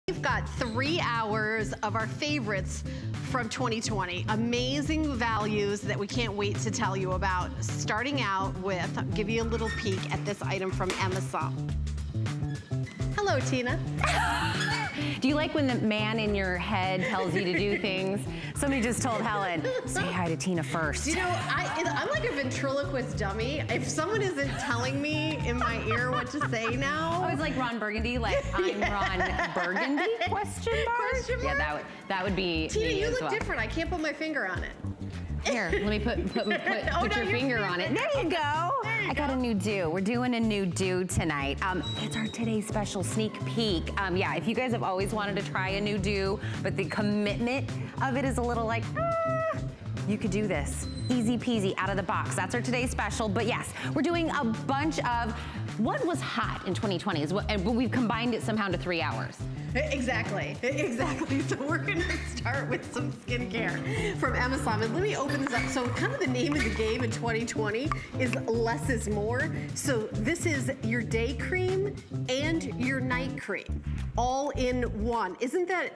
We've got 3 hours of our favorites from 2020. Amazing values that we can't wait to tell you about. Starting out with, I'll give you a little peek at this item from Amazon. Hello, Tina. Do you like when the man in your head tells you to do things? Somebody just told Helen, say hi to Tina first. You know, I'm like a ventriloquist dummy. If someone isn't telling me in my ear what to say now. I was like Ron Burgundy, like I'm Ron Burgundy, question mark? Yeah, that would be Tina, me you as look well. different. I can't put my finger on it. Here, let me put your finger on it. There you go. I got a new do. We're doing a new do tonight. It's our today's special sneak peek. Yeah, if you guys have always wanted to try a new do, but the commitment of it is a little like, you could do this. Easy peasy, out of the box. That's our today's special. But yes, we're doing a bunch of what was hot in 2020, but we've combined it somehow to 3 hours. Exactly. So we're gonna start with some skincare from Amazon. And let me open this up. So kind of the name of the game in 2020 is less is more. So this is your day cream and your night cream all in one. Isn't that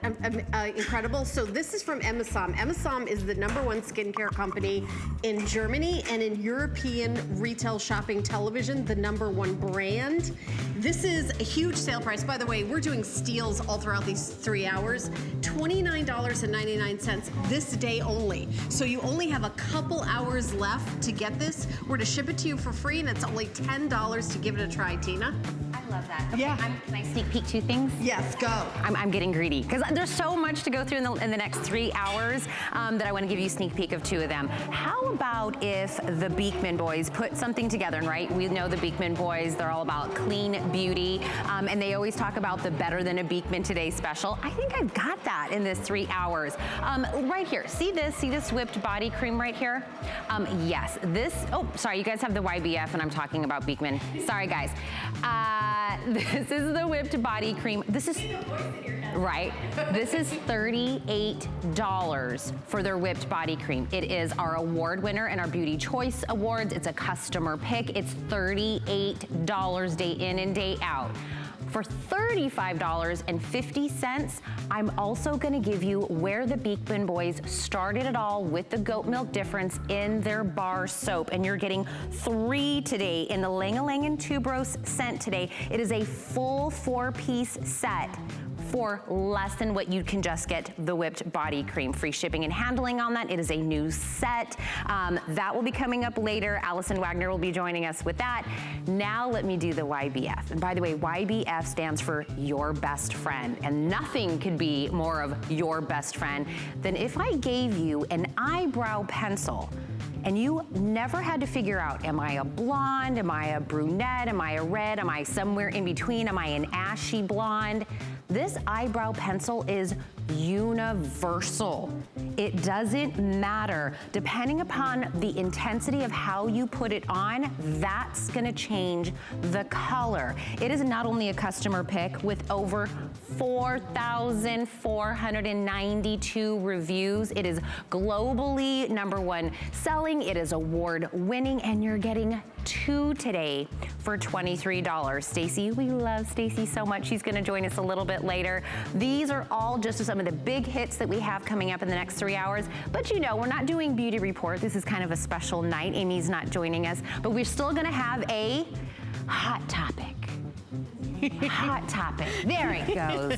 incredible? So this is from Amazon. Amazon is the #1 skincare company in Germany and in European retail shopping television, the #1 brand. This is a huge sale price. By the way, we're doing steals all throughout these 3 hours. $29.99 this day only. So you only have a couple hours left to get this. We're to ship it to you for free, and it's only $10 to give it a try, Tina. I love that. Okay, Yeah. can I sneak peek 2 things? Yes, go. I'm getting greedy because there's so much to go through in the next 3 hours that I want to give you a sneak peek of 2 of them. How about if the Beekman boys put something together, right? We know the Beekman boys, they're all about clean beauty, and they always talk about the Better Than a Beekman Today special. I think I've got that in this 3 hours. Right here, see this whipped body cream right here? Yes, oh, sorry, you guys have the YBF and I'm talking about Beekman. Sorry, guys. This is the whipped body cream. This is, right, this is $38 for their whipped body cream. It is our award winner in our Beauty Choice Awards. It's a customer pick. It's $38 day in and day out. For $35.50, I'm also gonna give you where the Beekman boys started it all with the goat milk difference in their bar soap. And you're getting 3 today in the Lang-a-Lang and Tuberose scent today. It is a full 4-piece set for less than what you can just get the whipped body cream. Free shipping and handling on that. It is a new set. That will be coming up later. Allison Wagner will be joining us with that. Now let me do the YBF. And by the way, YBF stands for your best friend. And nothing could be more of your best friend than if I gave you an eyebrow pencil and you never had to figure out, am I a blonde? Am I a brunette? Am I a red? Am I somewhere in between? Am I an ashy blonde? This eyebrow pencil is universal. It doesn't matter. Depending upon the intensity of how you put it on, that's gonna change the color. It is not only a customer pick with over 4,492 reviews. It is globally #1 selling. It is award winning, and you're getting 2 today for $23. Stacy, we love Stacy so much. She's gonna join us a little bit later. These are all just some of the big hits that we have coming up in the next 3 hours. But you know, we're not doing Beauty Report. This is kind of a special night. Amy's not joining us, but we're still gonna have a hot topic. Hot topic. There it goes.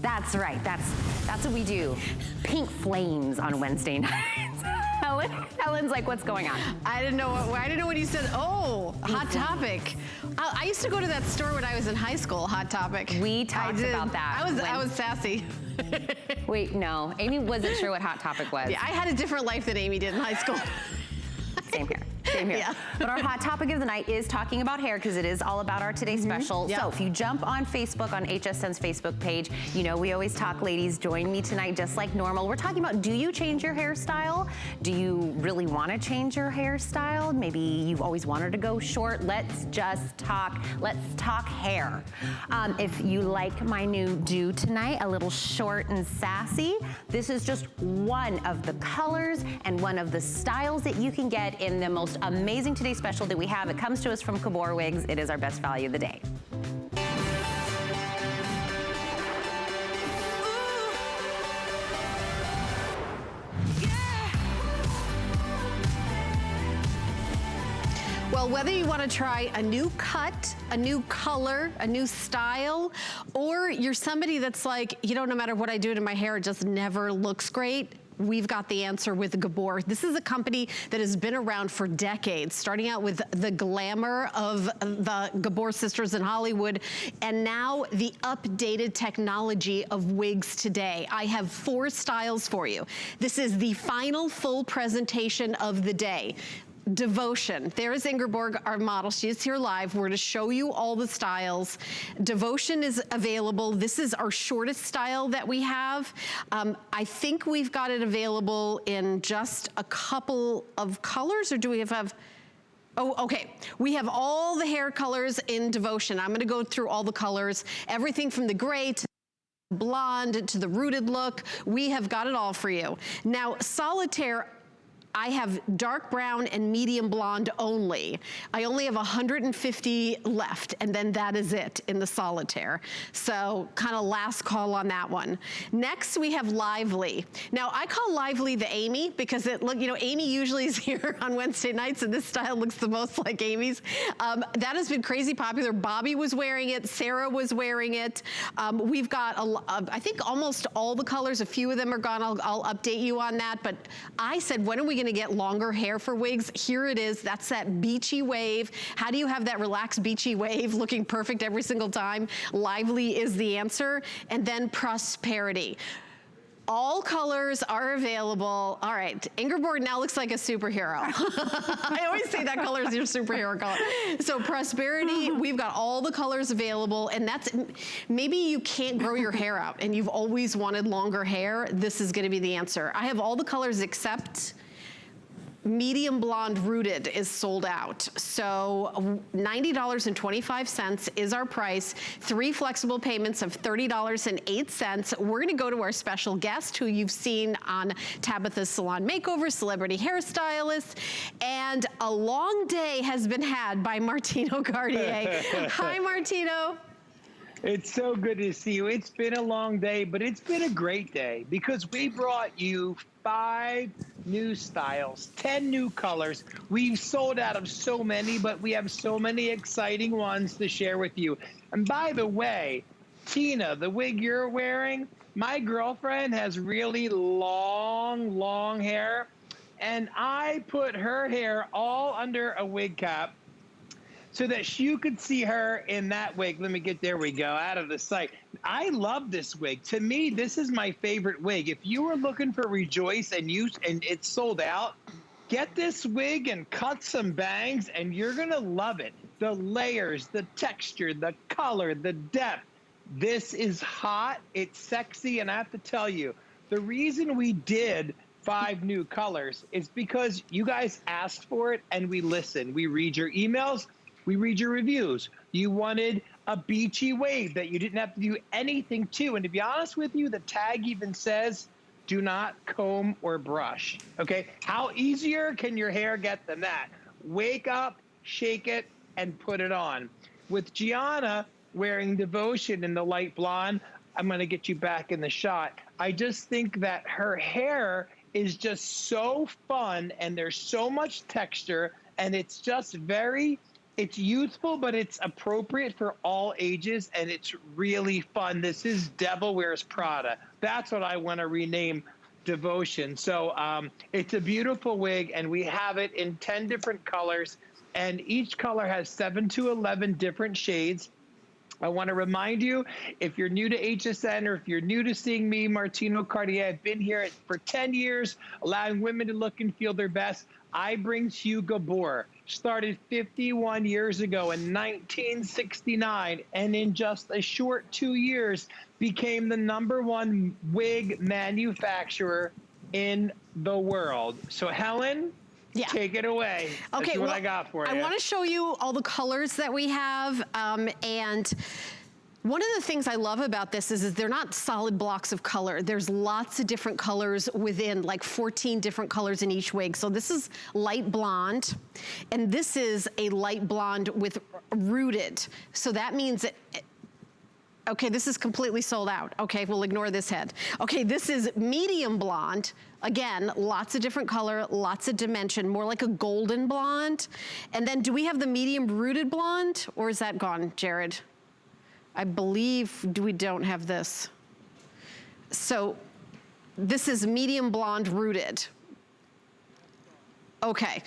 That's right. That's what we do. Pink flames on Wednesday nights. Helen's like, what's going on? I didn't know what you said. Oh, Hot Topic. I used to go to that store when I was in high school, Hot Topic. We talked about that. I was sassy. Wait, no. Amy wasn't sure what Hot Topic was. Yeah, I had a different life than Amy did in high school. Same here. Same here. Yeah. But our hot topic of the night is talking about hair because it is all about our Today Special. Yep. So if you jump on Facebook, on HSN's Facebook page, you know we always talk, ladies, join me tonight just like normal. We're talking about, do you change your hairstyle? Do you really want to change your hairstyle? Maybe you've always wanted to go short. Let's just talk. Let's talk hair. If you like my new do tonight, a little short and sassy, this is just one of the colors and one of the styles that you can get in the most amazing Today Special that we have. It comes to us from Cabor Wigs. It is our best value of the day. Well, whether you want to try a new cut, a new color, a new style, or you're somebody that's like, you know, no matter what I do to my hair, it just never looks great, we've got the answer with Gabor. This is a company that has been around for decades, starting out with the glamour of the Gabor sisters in Hollywood, and now the updated technology of wigs today. I have 4 styles for you. This is the final full presentation of the day. Devotion. There's Ingeborg, our model. She is here live. We're to show you all the styles. Devotion is available. This is our shortest style that we have. I think we've got it available in just a couple of colors, or do we have oh, okay. We have all the hair colors in Devotion. I'm gonna go through all the colors, everything from the gray to blonde to the rooted look. We have got it all for you. Now, Solitaire, I have dark brown and medium blonde only. I only have 150 left, and then that is it in the Solitaire. So kind of last call on that one. Next, we have Lively. Now, I call Lively the Amy because you know, Amy usually is here on Wednesday nights, and this style looks the most like Amy's. That has been crazy popular. Bobby was wearing it. Sarah was wearing it. We've got, I think almost all the colors. A few of them are gone. I'll update you on that. But I said, when are we gonna get longer hair for wigs? Here it is. That's that beachy wave. How do you have that relaxed beachy wave looking perfect every single time? Lively is the answer. And then Prosperity. All colors are available. All right, Ingeborg now looks like a superhero. I always say that color is your superhero color. So Prosperity, we've got all the colors available, and that's, maybe you can't grow your hair out and you've always wanted longer hair. This is gonna be the answer. I have all the colors except medium blonde rooted is sold out. So $90.25 is our price. 3 flexible payments of $30.08. We're gonna go to our special guest who you've seen on Tabitha's Salon Makeover, celebrity hairstylist, and a long day has been had by Martino Cartier. Hi, Martino. It's so good to see you. It's been a long day, but it's been a great day because we brought you 5 new styles, 10 new colors. We've sold out of so many, but we have so many exciting ones to share with you. And by the way, Tina, the wig you're wearing, my girlfriend has really long hair, and I put her hair all under a wig cap so that you could see her in that wig. Let me get, there we go, out of the sight. I love this wig. To me, this is my favorite wig. If you were looking for Rejoice and it's sold out, get this wig and cut some bangs and you're gonna love it. The layers, the texture, the color, the depth. This is hot, it's sexy, and I have to tell you, the reason we did 5 new colors is because you guys asked for it and we listened. We read your emails, we read your reviews. You wanted a beachy wave that you didn't have to do anything to. And to be honest with you, the tag even says, do not comb or brush, okay? How easier can your hair get than that? Wake up, shake it, and put it on. With Gianna wearing Devotion in the light blonde, I'm gonna get you back in the shot. I just think that her hair is just so fun and there's so much texture and it's just it's youthful, but it's appropriate for all ages, and it's really fun. This is Devil Wears Prada. That's what I want to rename Devotion. So it's a beautiful wig, and we have it in 10 different colors, and each color has 7 to 11 different shades. I want to remind you, if you're new to HSN or if you're new to seeing me, Martino Cartier, I've been here for 10 years, allowing women to look and feel their best. I bring to you Gabor. Started 51 years ago in 1969, and in just a short 2 years became the #1 wig manufacturer in the world. So Helen, yeah, take it away. Okay, that's what I got for you. I want to show you all the colors that we have, and one of the things I love about this is they're not solid blocks of color. There's lots of different colors within, like 14 different colors in each wig. So this is light blonde, and this is a light blonde with rooted. So that means Okay, this is completely sold out. Okay, we'll ignore this head. Okay, this is medium blonde. Again, lots of different color, lots of dimension, more like a golden blonde. And then do we have the medium rooted blonde, or is that gone, Jared? I believe we don't have this. So this is medium blonde rooted. Okay.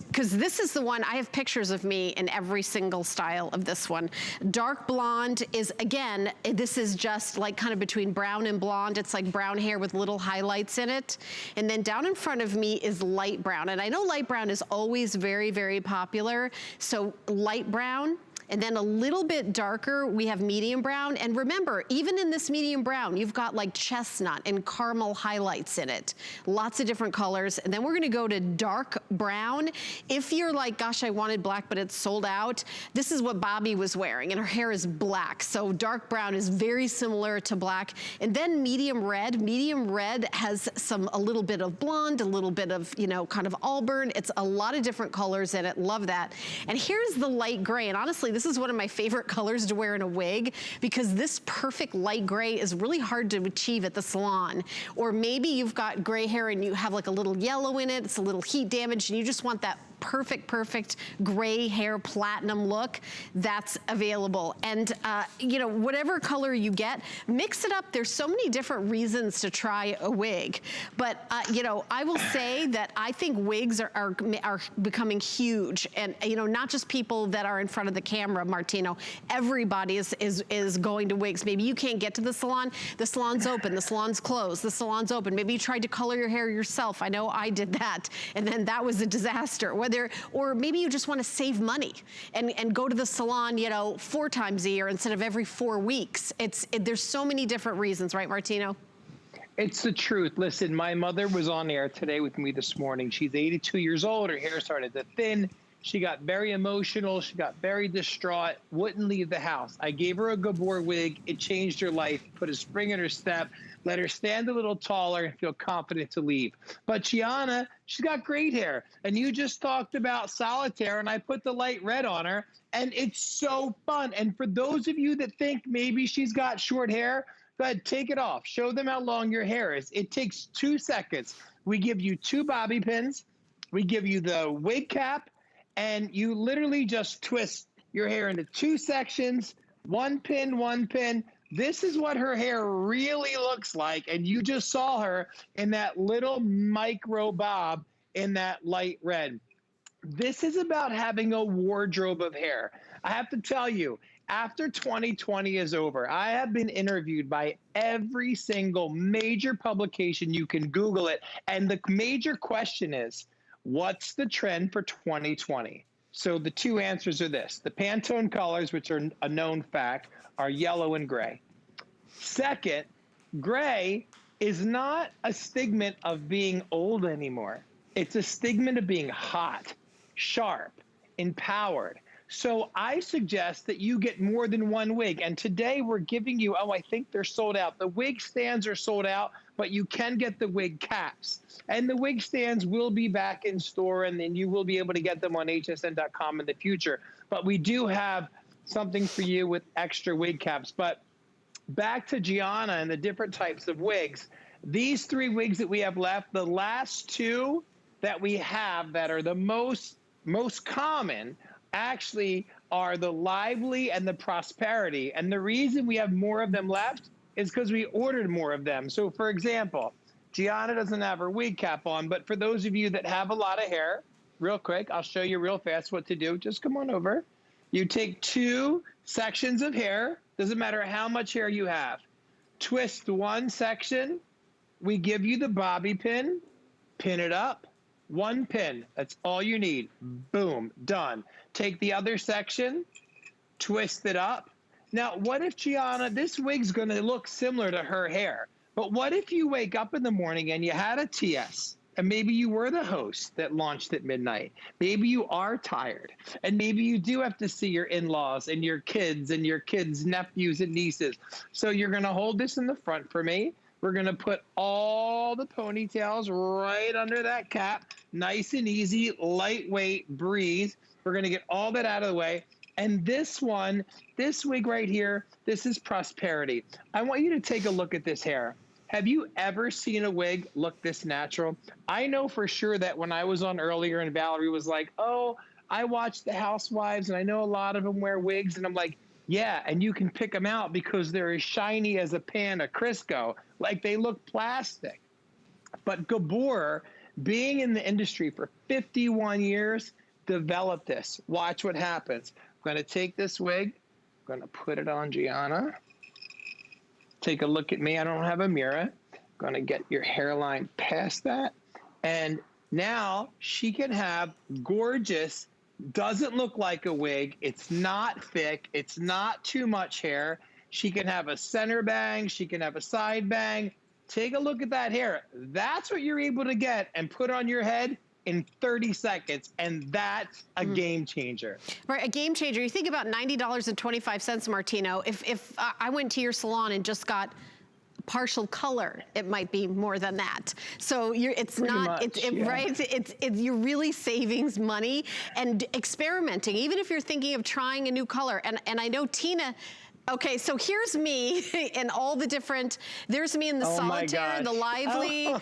Because this is the one, I have pictures of me in every single style of this one. Dark blonde is, again, this is just like kind of between brown and blonde. It's like brown hair with little highlights in it. And then down in front of me is light brown. And I know light brown is always very, very popular. So light brown. And then a little bit darker, we have medium brown. And remember, even in this medium brown, you've got like chestnut and caramel highlights in it. Lots of different colors. And then we're gonna go to dark brown. If you're like, gosh, I wanted black, but it's sold out, this is what Bobby was wearing, and her hair is black. So dark brown is very similar to black. And then medium red. Medium red has a little bit of blonde, a little bit of, you know, kind of auburn. It's a lot of different colors in it. Love that. And here's the light gray. And honestly, this is one of my favorite colors to wear in a wig, because this perfect light gray is really hard to achieve at the salon. Or maybe you've got gray hair and you have like a little yellow in it, it's a little heat damage, and you just want that perfect gray hair platinum look. That's available. And you know, whatever color you get, mix it up. There's so many different reasons to try a wig. But you know, I will say that I think wigs are becoming huge. And you know, not just people that are in front of the camera, Martino, everybody is going to wigs. Maybe you can't get to the salon's open, the salon's closed, the salon's open. Maybe you tried to color your hair yourself. I know I did that, and then that was a disaster. Or maybe you just want to save money and go to the salon, you know, 4 times a year instead of every 4 weeks. There's so many different reasons, right, Martino? It's the truth. Listen, my mother was on air today with me this morning. She's 82 years old. Her hair started to thin. She got very emotional. She got very distraught, wouldn't leave the house. I gave her a Gabor wig. It changed her life, put a spring in her step, let her stand a little taller and feel confident to leave. But Gianna, she's got great hair. And you just talked about solitaire, and I put the light red on her, and it's so fun. And for those of you that think maybe she's got short hair, go ahead, take it off. Show them how long your hair is. It takes 2 seconds. We give you 2 bobby pins. We give you the wig cap, and you literally just twist your hair into 2 sections, 1 pin, 1 pin. This is what her hair really looks like, and you just saw her in that little micro bob in that light red. This is about having a wardrobe of hair. I have to tell you, after 2020 is over, I have been interviewed by every single major publication. You can Google it, and the major question is, what's the trend for 2020? So the 2 answers are this. The Pantone colors, which are a known fact, are yellow and gray. Second, gray is not a stigma of being old anymore. It's a stigma of being hot, sharp, empowered. So I suggest that you get more than 1 wig. And today we're giving you, I think they're sold out. The wig stands are sold out, but you can get the wig caps. And the wig stands will be back in store, and then you will be able to get them on hsn.com in the future. But we do have something for you with extra wig caps. But back to Gianna and the different types of wigs. These 3 wigs that we have left, the last 2 that we have that are the most common actually are the Lively and the Prosperity. And the reason we have more of them left is because we ordered more of them. So for example, Gianna doesn't have her wig cap on, but for those of you that have a lot of hair, real quick, I'll show you real fast what to do. Just come on over. You take 2 sections of hair, doesn't matter how much hair you have. Twist 1 section, we give you the bobby pin, pin it up. 1 pin, that's all you need. Boom, done. Take the other section, twist it up. Now, what if Gianna, this wig's gonna look similar to her hair, but what if you wake up in the morning and you had a TS, and maybe you were the host that launched at midnight. Maybe you are tired, and maybe you do have to see your in-laws and your kids nephews and nieces. So you're gonna hold this in the front for me. We're gonna put all the ponytails right under that cap. Nice and easy, lightweight, breathe. We're gonna get all that out of the way. And this one, this wig right here, this is Prosperity. I want you to take a look at this hair. Have you ever seen a wig look this natural? I know for sure that when I was on earlier and Valerie was like, oh, I watch the Housewives and I know a lot of them wear wigs. And I'm like, yeah, and you can pick them out because they're as shiny as a pan of Crisco. Like they look plastic. But Gabor, being in the industry for 51 years, developed this. Watch what happens. I'm going to take this wig. I'm going to put it on Gianna. Take a look at me. I don't have a mirror. I'm going to get your hairline past that. And now she can have gorgeous, doesn't look like a wig. It's not thick. It's not too much hair. She can have a center bang. She can have a side bang. Take a look at that hair. That's what you're able to get and put on your head in 30 seconds, and that's a game changer. Right, a game changer. You think about $90.25, Martino. If I went to your salon and just got partial color, it might be more than that. So it's Pretty not, much, yeah. right? You're really saving money and experimenting, even if you're thinking of trying a new color. And I know Tina. Okay, so here's me in all the different, there's me in the solitaire, the lively,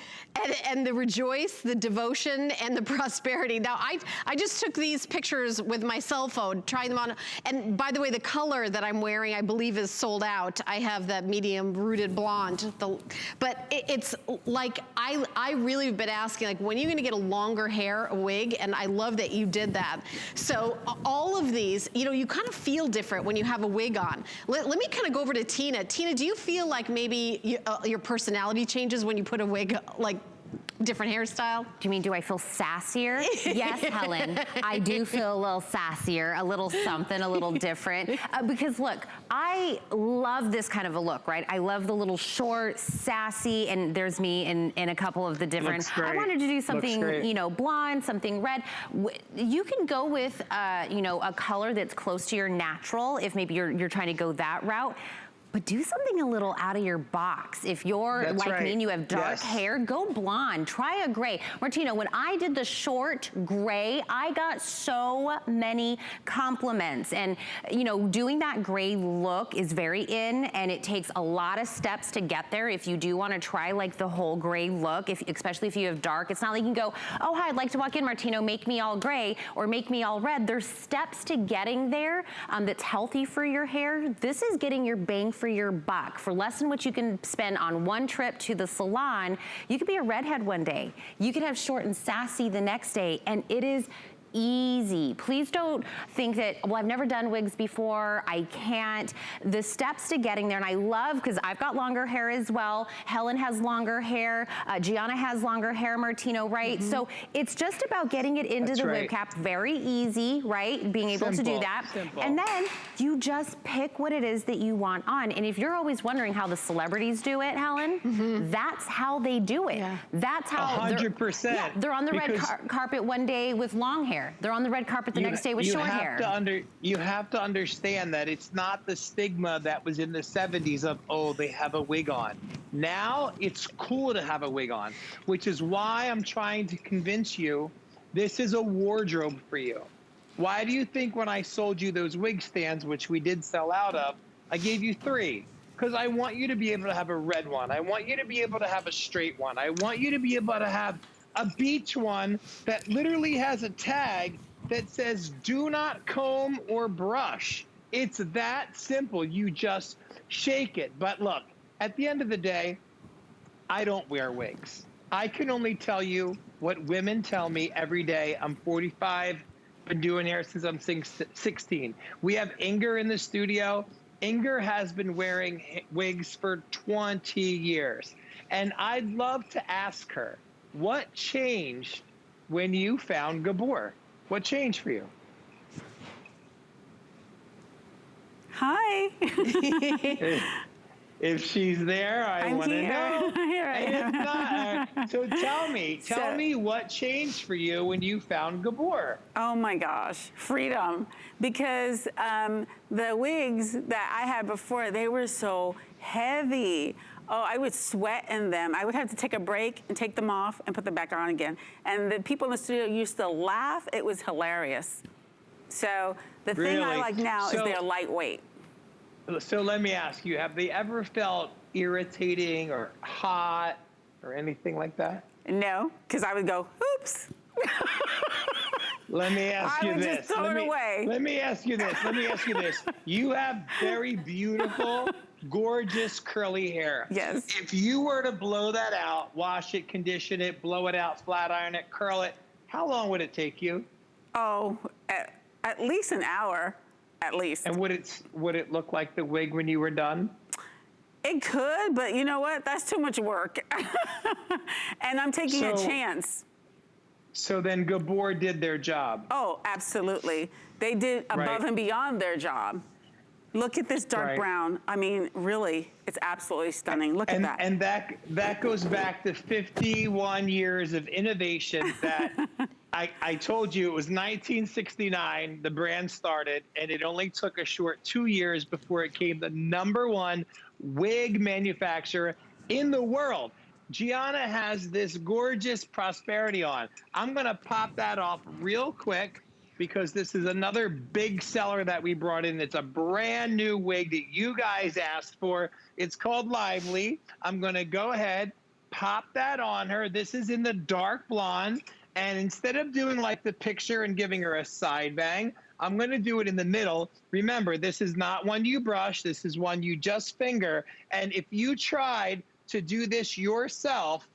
and the rejoice, the devotion, and the prosperity. Now, I just took these pictures with my cell phone, trying them on, and by the way, the color that I'm wearing, I believe is sold out. I have that medium rooted blonde, but it's like, I really have been asking, like, when are you gonna get a longer hair, a wig? And I love that you did that. So all of these, you know, you kind of feel different when you have a wig on. Let me kind of go over to Tina. Tina, do you feel like maybe your personality changes when you put a wig, like different hairstyle? Do you mean, do I feel sassier? Yes, Helen, I do feel a little sassier, a little something, a little different. Because look, I love this kind of a look, right? I love the little short, sassy, and there's me in a couple of the different. I wanted to do something, you know, blonde, something red. You can go with, you know, a color that's close to your natural, if maybe you're trying to go that route. But do something a little out of your box. If you're like me and you have dark hair, go blonde, try a gray. Martino, when I did the short gray, I got so many compliments. And you know, doing that gray look is very in, and it takes a lot of steps to get there. If you do want to try like the whole gray look, especially if you have dark, it's not like you can go, oh hi, I'd like to walk in, Martino, make me all gray or make me all red. There's steps to getting there that's healthy for your hair. This is getting your bang for your buck. For less than what you can spend on one trip to the salon, you could be a redhead one day. You could have short and sassy the next day, and it is easy. Please don't think that, well, I've never done wigs before, I can't. The steps to getting there, and I love, because I've got longer hair as well. Helen has longer hair. Gianna has longer hair, Martino, right? So it's just about getting it into the wig cap. Very easy, right? Being able to do that. And then you just pick what it is that you want on. And if you're always wondering how the celebrities do it, Helen, that's how they do it. That's how 100%. They're on the red carpet one day with long hair. They're on the red carpet the next day with short hair. You have to understand that it's not the stigma that was in the 70s of, oh, they have a wig on. Now it's cool to have a wig on, which is why I'm trying to convince you this is a wardrobe for you. Why do you think when I sold you those wig stands, which we did sell out of, I gave you 3? Because I want you to be able to have a red one. I want you to be able to have a straight one. I want you to be able to have a beach one that literally has a tag that says do not comb or brush. It's that simple. You just shake it. But look, at the end of the day, I don't wear wigs. I can only tell you what women tell me every day. I'm 45, been doing hair since I'm 16. We have Inger in the studio. Inger has been wearing wigs for 20 years. And I'd love to ask her, what changed when you found Gabor? What changed for you? Hi. If she's there, I want to know. Here I am. So tell me what changed for you when you found Gabor? Oh my gosh, freedom. Because the wigs that I had before, they were so heavy. Oh, I would sweat in them. I would have to take a break and take them off and put them back on again. And the people in the studio used to laugh. It was hilarious. So The thing I like now is they're lightweight. So let me ask you, have they ever felt irritating or hot or anything like that? No, because I would go, oops. Let me ask you I would this. just throw it away. Let me ask you this. You have very beautiful, gorgeous, curly hair. Yes. If you were to blow that out, wash it, condition it, blow it out, flat iron it, curl it, how long would it take you? Oh, at least an hour, at least. And would it look like the wig when you were done? It could, but you know what? That's too much work. And I'm taking a chance. So then Gabor did their job. Oh, absolutely. They did above and beyond their job. Look at this dark brown. I mean, really, it's absolutely stunning. Look at that. And that goes back to 51 years of innovation that I told you it was 1969, the brand started, and it only took a short 2 years before it became the #1 wig manufacturer in the world. Gianna has this gorgeous Prosperity on. I'm gonna pop that off real quick because this is another big seller that we brought in. It's a brand new wig that you guys asked for. It's called Lively. I'm gonna go ahead, pop that on her. This is in the dark blonde. And instead of doing like the picture and giving her a side bang, I'm gonna do it in the middle. Remember, this is not one you brush. This is one you just finger. And if you tried to do this yourself,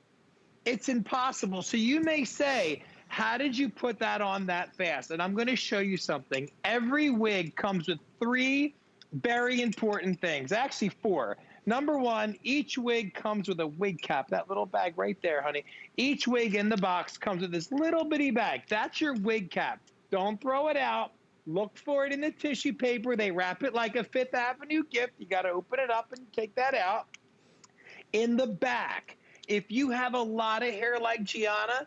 it's impossible. So you may say, how did you put that on that fast? And I'm gonna show you something. Every wig comes with 3 very important things, actually 4. Number 1, each wig comes with a wig cap, that little bag right there, honey. Each wig in the box comes with this little bitty bag. That's your wig cap. Don't throw it out. Look for it in the tissue paper. They wrap it like a Fifth Avenue gift. You gotta open it up and take that out. In the back, if you have a lot of hair like Gianna,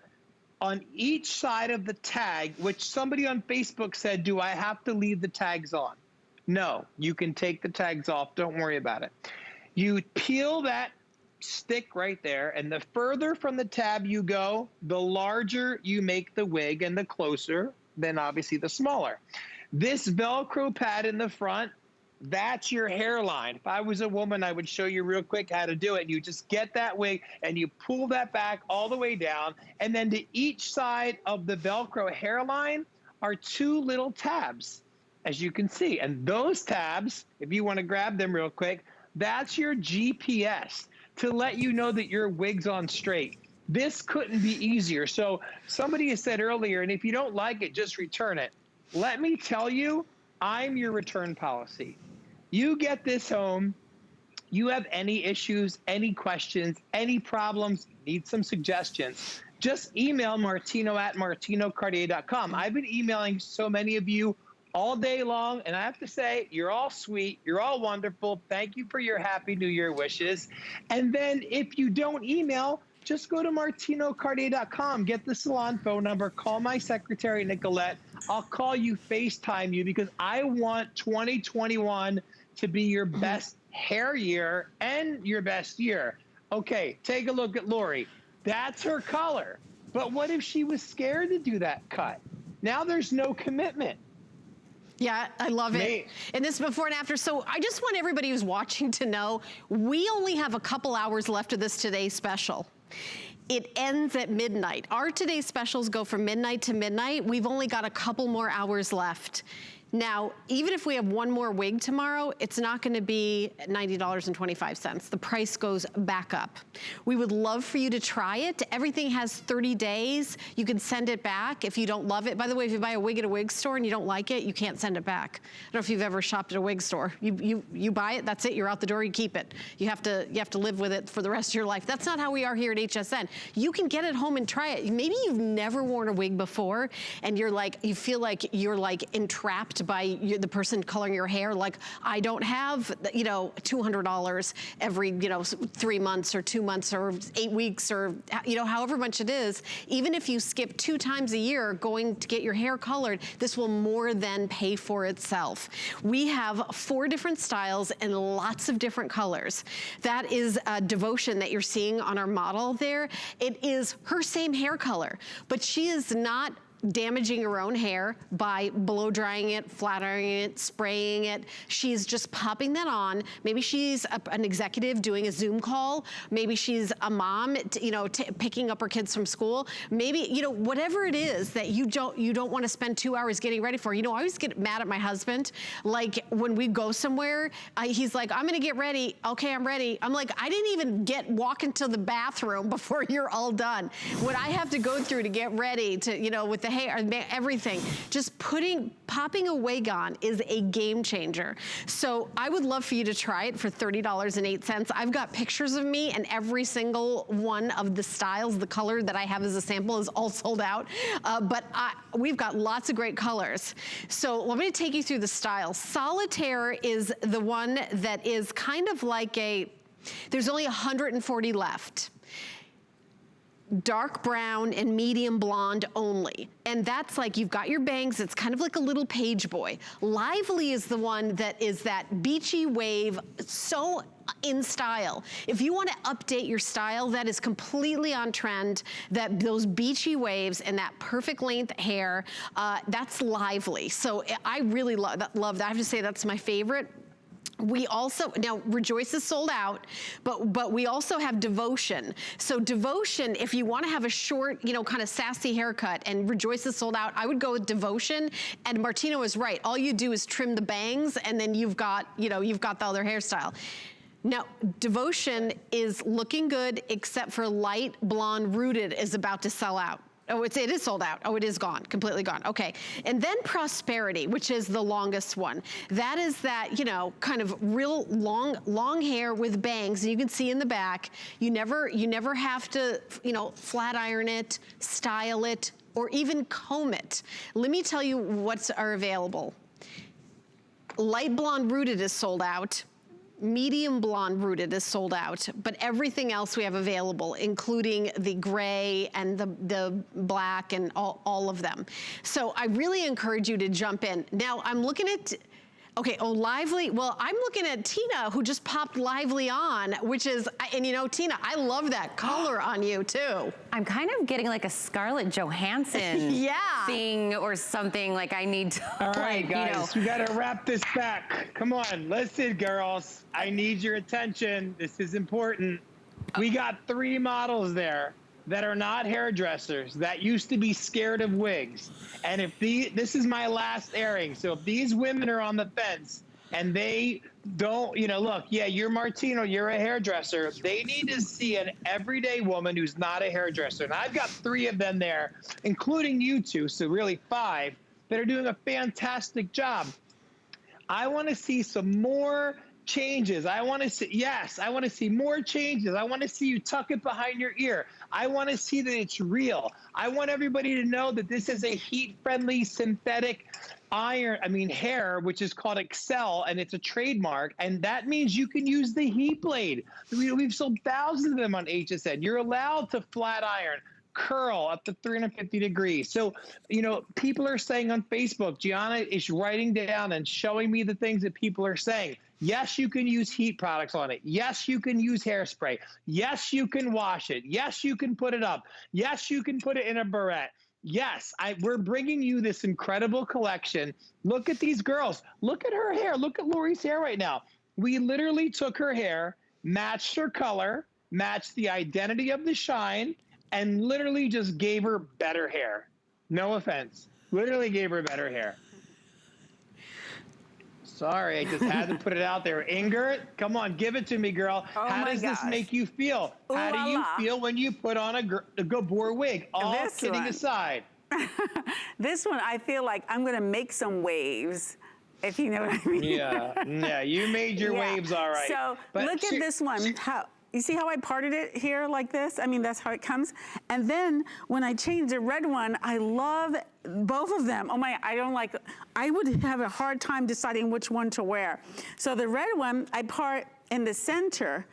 on each side of the tag, which somebody on Facebook said, do I have to leave the tags on? No, you can take the tags off. Don't worry about it. You peel that stick right there, and the further from the tab you go, the larger you make the wig, and the closer, then obviously the smaller. This Velcro pad in the front, that's your hairline. If I was a woman, I would show you real quick how to do it. You just get that wig and you pull that back all the way down. And then to each side of the Velcro hairline are 2 little tabs, as you can see. And those tabs, if you want to grab them real quick, that's your GPS to let you know that your wig's on straight. This couldn't be easier. So somebody has said earlier, and if you don't like it, just return it. Let me tell you, I'm your return policy. You get this home, you have any issues, any questions, any problems, need some suggestions, just email martino@martinocartier.com. I've been emailing so many of you all day long, and I have to say, you're all sweet, you're all wonderful. Thank you for your Happy New Year wishes. And then if you don't email, just go to martinocartier.com, get the salon phone number, call my secretary, Nicolette. I'll call you, FaceTime you, because I want 2021 to be your best hair year and your best year. Okay, take a look at Lori. That's her color. But what if she was scared to do that cut? Now there's no commitment. Yeah, I love it. And this before and after. So I just want everybody who's watching to know, we only have a couple hours left of this Today Special. It ends at midnight. Our Today Specials go from midnight to midnight. We've only got a couple more hours left. Now, even if we have one more wig tomorrow, it's not gonna be $90.25. The price goes back up. We would love for you to try it. Everything has 30 days. You can send it back if you don't love it. By the way, if you buy a wig at a wig store and you don't like it, you can't send it back. I don't know if you've ever shopped at a wig store. You buy it, that's it, you're out the door, you keep it. You have to live with it for the rest of your life. That's not how we are here at HSN. You can get it home and try it. Maybe you've never worn a wig before and you're like, you feel like you're like entrapped by the person coloring your hair. Like, I don't have, you know, $200 every, 3 months or 2 months or 8 weeks or, however much it is. Even if you skip 2 times a year going to get your hair colored, this will more than pay for itself. We have 4 different styles and lots of different colors. That is Devotion that you're seeing on our model there. It is her same hair color, but she is not damaging her own hair by blow drying it, flat ironing it, spraying it. She's just popping that on. Maybe she's an executive doing a Zoom call. Maybe she's a mom, you know, picking up her kids from school. Maybe, you know, whatever it is that you don't want to spend 2 hours getting ready for. You know, I always get mad at my husband. Like when we go somewhere, he's like, I'm gonna get ready. Okay, I'm ready. I'm like, I didn't even walk into the bathroom before you're all done. What I have to go through to get ready to, you know, with the hair, everything, just popping a wig on is a game changer. So I would love for you to try it for $30.08. I've got pictures of me, and every single one of the styles, the color that I have as a sample is all sold out. But we've got lots of great colors. So let me take you through the styles. Solitaire is the one that is kind of like there's only 140 left. Dark brown and medium blonde only. And that's like, you've got your bangs, it's kind of like a little page boy. Lively is the one that is that beachy wave, so in style. If you want to update your style, that is completely on trend. Those beachy waves and that perfect length hair, that's Lively. So I really love that. I have to say that's my favorite. We also, now Rejoice is sold out, but we also have Devotion. So Devotion, if you want to have a short, you know, kind of sassy haircut, and Rejoice is sold out, I would go with Devotion. And Martino is right. All you do is trim the bangs, and then you've got, you know, you've got the other hairstyle. Now, Devotion is looking good, except for Light Blonde Rooted is about to sell out. Oh, it is sold out. Oh, it is gone, completely gone. Okay, and then Prosperity, which is the longest one. That is that, you know, kind of real long hair with bangs. And you can see in the back, you never have to, you know, flat iron it, style it, or even comb it. Let me tell you what's available. Light Blonde Rooted is sold out. Medium blonde rooted is sold out, but everything else we have available, including the gray and the black and all of them. So I really encourage you to jump in. Now I'm looking at, okay, oh, Lively. Well, I'm looking at Tina, who just popped Lively on, which is, and you know, Tina, I love that color on you too. I'm kind of getting like a Scarlett Johansson thing or something. Like I need to, all right, like, guys, you know. we gotta wrap this back. Come on, listen, girls. I need your attention. This is important. We got 3 models there that are not hairdressers, that used to be scared of wigs. And if this is my last airing, so if these women are on the fence and they don't, you know, look, yeah, you're Martino, you're a hairdresser. They need to see an everyday woman who's not a hairdresser. And I've got 3 of them there, including you 2, so really 5, that are doing a fantastic job. I want to see some more changes. I want to see, yes, I want to see more changes. I want to see you tuck it behind your ear. I want to see that it's real. I want everybody to know that this is a heat-friendly synthetic hair, which is called Excel, and it's a trademark, and that means you can use the heat blade. We've sold thousands of them on HSN. You're allowed to flat iron, curl up to 350 degrees. So, you know, people are saying on Facebook, Gianna is writing down and showing me the things that people are saying. Yes, you can use heat products on it. Yes, you can use hairspray. Yes, you can wash it. Yes, you can put it up. Yes, you can put it in a barrette. Yes, we're bringing you this incredible collection. Look at these girls. Look at her hair. Look at Lori's hair right now. We literally took her hair, matched her color, matched the identity of the shine, and literally just gave her better hair. No offense. Literally gave her better hair. Sorry, I just had to put it out there. Ingrid, come on, give it to me, girl. Oh How does this make you feel? How do you feel when you put on a Gabor wig? All kidding aside. This one, I feel like I'm going to make some waves, if you know what I mean. Yeah, you made your waves all right. So look at this one. You see how I parted it here like this? I mean, that's how it comes. And then when I change the red one, I love both of them. Oh my, I would have a hard time deciding which one to wear. So the red one, I part in the center.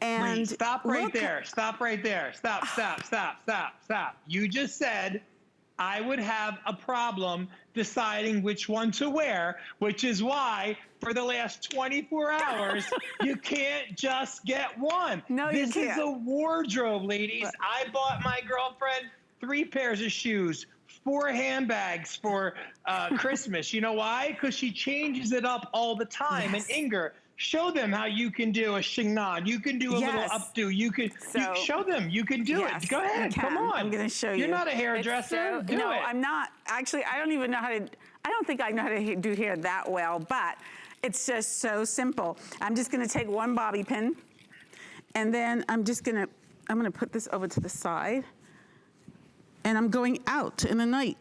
And wait, stop right there. Stop right there. Stop. You just said I would have a problem deciding which one to wear, which is why for the last 24 hours, you can't just get one. No, you can't. This is a wardrobe, ladies. I bought my girlfriend 3 pairs of shoes, 4 handbags for Christmas. You know why? Because she changes it up all the time. Yes. And Inger, show them how you can do a chignon. You can do a little updo. You show them. You can do it. Go ahead. Come on. I'm going to show you. You're not a hairdresser. No, I'm not. Actually, I don't even know how to. I don't think I know how to do hair that well, but it's just so simple. I'm just going to take one bobby pin, and then I'm going to put this over to the side, and I'm going out in the night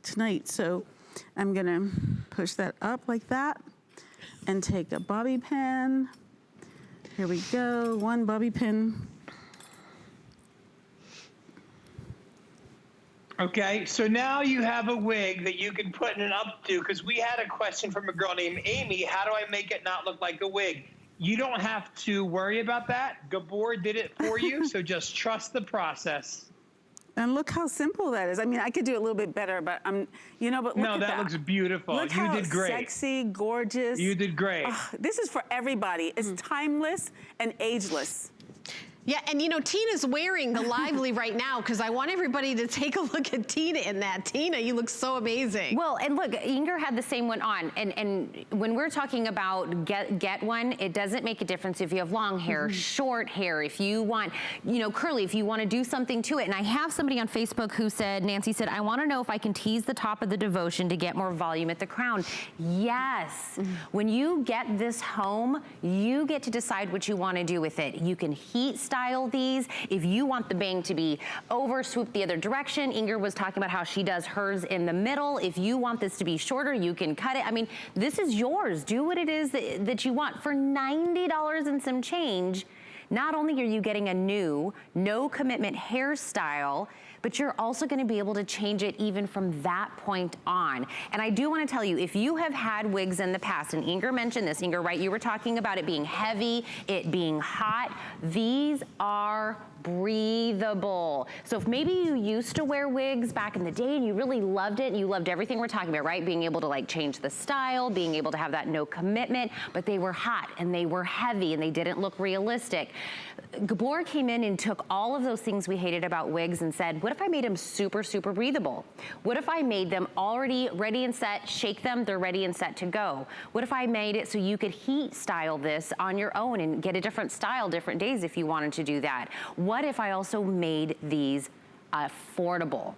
tonight. So I'm going to push that up like that. And take a bobby pin. Here we go, one bobby pin. Okay, so now you have a wig that you can put in an updo, because we had a question from a girl named Amy, how do I make it not look like a wig? You don't have to worry about that. Gabor did it for you, so just trust the process. And look how simple that is. I mean, I could do it a little bit better, but but look no, at that. that looks beautiful. Look You how did great. Sexy, gorgeous. You did great. This is for everybody. It's timeless and ageless. Yeah, and you know, Tina's wearing the Lively right now because I want everybody to take a look at Tina in that. Tina, you look so amazing. Well, and look, Inger had the same one on, and when we're talking about get one, it doesn't make a difference if you have long hair, short hair, if you want, curly, if you want to do something to it. And I have somebody on Facebook who said, Nancy said, I want to know if I can tease the top of the devotion to get more volume at the crown. Yes. When you get this home, you get to decide what you want to do with it. You can heat style these. If you want the bang to be over, swoop the other direction. Inger was talking about how she does hers in the middle. If you want this to be shorter, you can cut it. I mean, this is yours. Do what it is that you want. For $90 and some change, not only are you getting a new, no commitment hairstyle, but you're also gonna be able to change it even from that point on. And I do wanna tell you, if you have had wigs in the past, and Inger mentioned this, Inger, right, you were talking about it being heavy, it being hot, these are breathable. So if maybe you used to wear wigs back in the day and you really loved it and you loved everything we're talking about, right? Being able to like change the style, being able to have that no commitment, but they were hot and they were heavy and they didn't look realistic. Gabor came in and took all of those things we hated about wigs and said, what if I made them super, super breathable? What if I made them already ready and set, shake them, they're ready and set to go? What if I made it so you could heat style this on your own and get a different style different days if you wanted to do that? What if I also made these affordable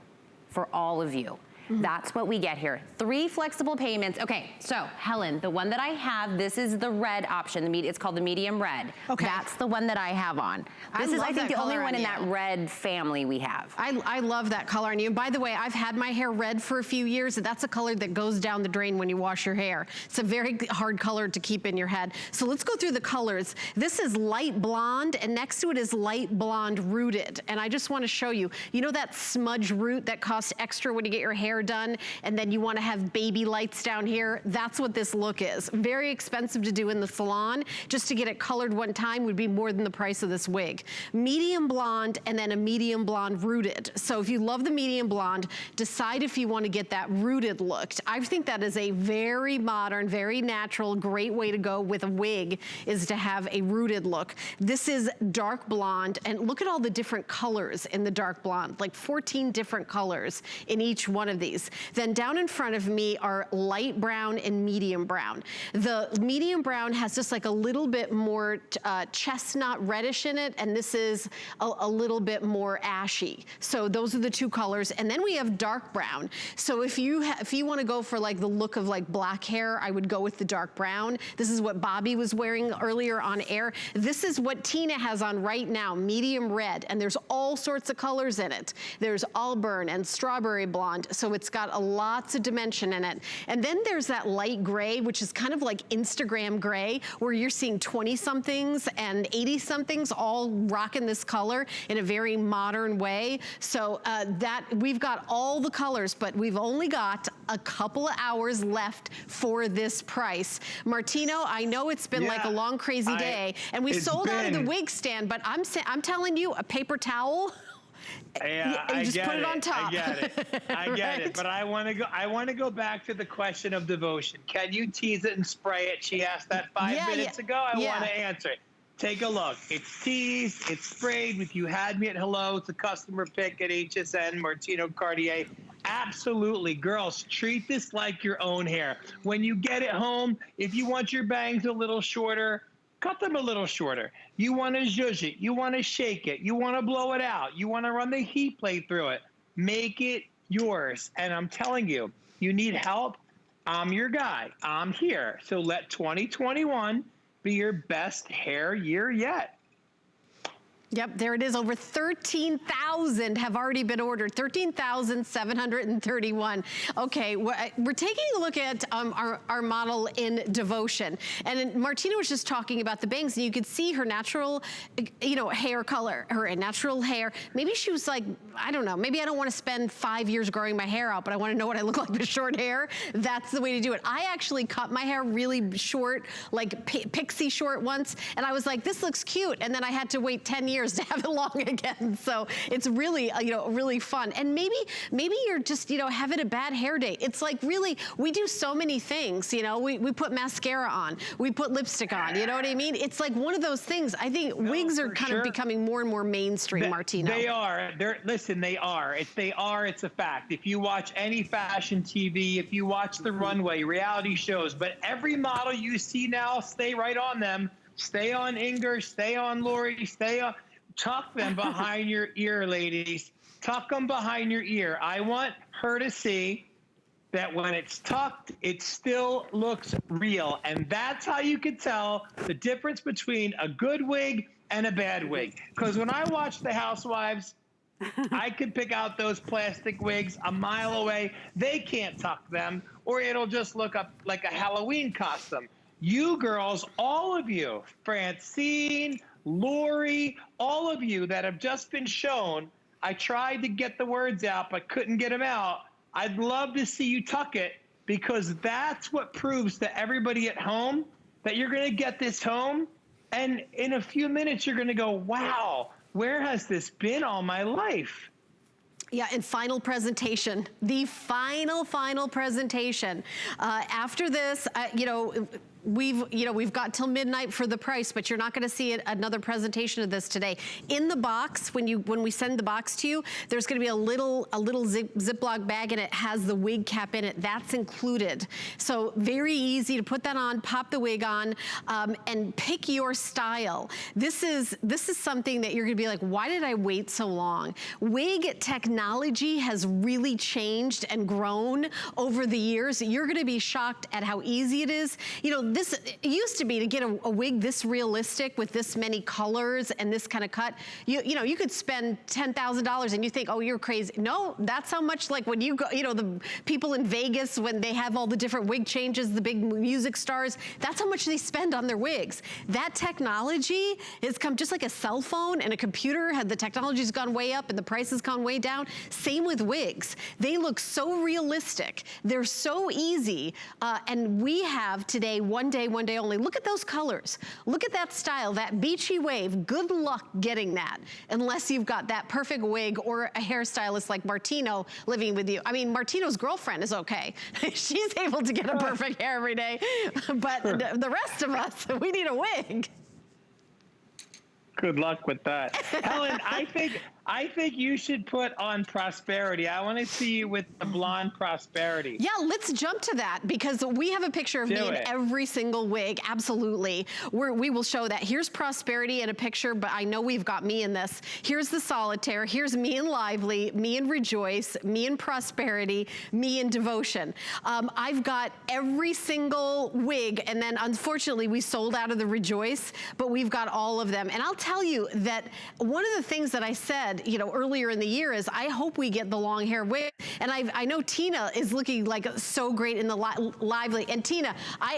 for all of you? That's what we get here. 3 flexible payments. Okay, so Helen, the one that I have, this is the red option. It's called the medium red. Okay. That's the one that I have on. This is, I think, the only one in that red family we have. I love that color on you. By the way, I've had my hair red for a few years, and that's a color that goes down the drain when you wash your hair. It's a very hard color to keep in your head. So let's go through the colors. This is light blonde, and next to it is light blonde rooted. And I just want to show you, you know that smudge root that costs extra when you get your hair done, and then you want to have baby lights down here? That's what this look is. Very expensive to do in the salon. Just to get it colored one time would be more than the price of this wig. Medium blonde and then a medium blonde rooted. So if you love the medium blonde, decide if you want to get that rooted look. I think that is a very modern, very natural, great way to go with a wig, is to have a rooted look. This is dark blonde, and look at all the different colors in the dark blonde, like 14 different colors in each one of these. Then down in front of me are light brown and medium brown. The medium brown has just like a little bit more chestnut reddish in it, and this is a little bit more ashy. So those are the 2 colors. And then we have dark brown. So if you want to go for like the look of like black hair, I would go with the dark brown. This is what Bobby was wearing earlier on air. This is what Tina has on right now, medium red, and there's all sorts of colors in it. There's auburn and strawberry blonde, so it's got lots of dimension in it. And then there's that light gray, which is kind of like Instagram gray, where you're seeing 20-somethings and 80-somethings all rocking this color in a very modern way. So that we've got all the colors, but we've only got a couple of hours left for this price. Martino, I know it's been like a long, crazy day, and we sold out of the wig stand, but I'm telling you, a paper towel. Yeah, you just put it on top. I get it. I get it. But I want to go back to the question of devotion. Can you tease it and spray it? She asked that 5 minutes ago. I want to answer it. Take a look. It's teased, it's sprayed with You Had Me at Hello. It's a customer pick at HSN, Martino Cartier. Absolutely. Girls, treat this like your own hair. When you get it home, if you want your bangs a little shorter, cut them a little shorter. You want to zhuzh it. You want to shake it. You want to blow it out. You want to run the heat blade through it. Make it yours. And I'm telling you, you need help, I'm your guy. I'm here. So let 2021 be your best hair year yet. Yep, there it is. Over 13,000 have already been ordered. 13,731. Okay, we're taking a look at our model in Devotion. And Martina was just talking about the bangs, and you could see her natural, hair color, her natural hair. Maybe she was like, I don't know, maybe I don't want to spend 5 years growing my hair out, but I want to know what I look like with short hair. That's the way to do it. I actually cut my hair really short, like pixie short once, and I was like, this looks cute. And then I had to wait 10 years to have it long again. So it's really, really fun. And maybe you're just, having a bad hair day. It's like, really, we do so many things, we put mascara on, we put lipstick on, you know what I mean? It's like one of those things. I think wigs are kind of becoming more and more mainstream, Martina. They are. Listen, they are. It's a fact. If you watch any fashion TV, if you watch the runway, reality shows, but every model you see now, stay right on them. Stay on Inger, stay on Lori, tuck them behind your ear, ladies. Tuck them behind your ear. I want her to see that when it's tucked, it still looks real. And that's how you can tell the difference between a good wig and a bad wig. Because when I watch The Housewives, I could pick out those plastic wigs a mile away. They can't tuck them, or it'll just look up like a Halloween costume. You girls, all of you, Francine, Lori, all of you that have just been shown, I tried to get the words out but couldn't get them out. I'd love to see you tuck it, because that's what proves to everybody at home that you're going to get this home, and in a few minutes you're going to go, wow, where has this been all my life? Yeah, and final presentation, the final presentation. After this, we've got till midnight for the price, but you're not going to see another presentation of this today. In the box, when we send the box to you, there's going to be a little Ziploc bag, and it has the wig cap in it. That's included. So very easy to put that on, pop the wig on, and pick your style. This is something that you're going to be like, why did I wait so long? Wig technology has really changed and grown over the years. You're going to be shocked at how easy it is. It used to be to get a wig this realistic with this many colors and this kind of cut. You could spend $10,000 and you think, oh, you're crazy. No, that's how much, like when you go, the people in Vegas, when they have all the different wig changes, the big music stars, that's how much they spend on their wigs. That technology has come just like a cell phone and a computer. The technology's gone way up and the price has gone way down. Same with wigs. They look so realistic. They're so easy. And we have today one day only. Look at those colors. Look at that style, that beachy wave. Good luck getting that unless you've got that perfect wig or a hairstylist like Martino living with you. I mean, Martino's girlfriend is okay. She's able to get a perfect hair every day. But the rest of us, we need a wig. Good luck with that. Helen, I think you should put on Prosperity. I want to see you with the blonde Prosperity. Yeah, let's jump to that, because we have a picture of me in every single wig. Absolutely. We will show that. Here's Prosperity in a picture, but I know we've got me in this. Here's the Solitaire. Here's me in Lively, me in Rejoice, me in Prosperity, me in Devotion. I've got every single wig, and then unfortunately we sold out of the Rejoice, but we've got all of them. And I'll tell you that one of the things that I said, earlier in the year is I hope we get the long hair wig. And I know Tina is looking like so great in the Lively. And Tina,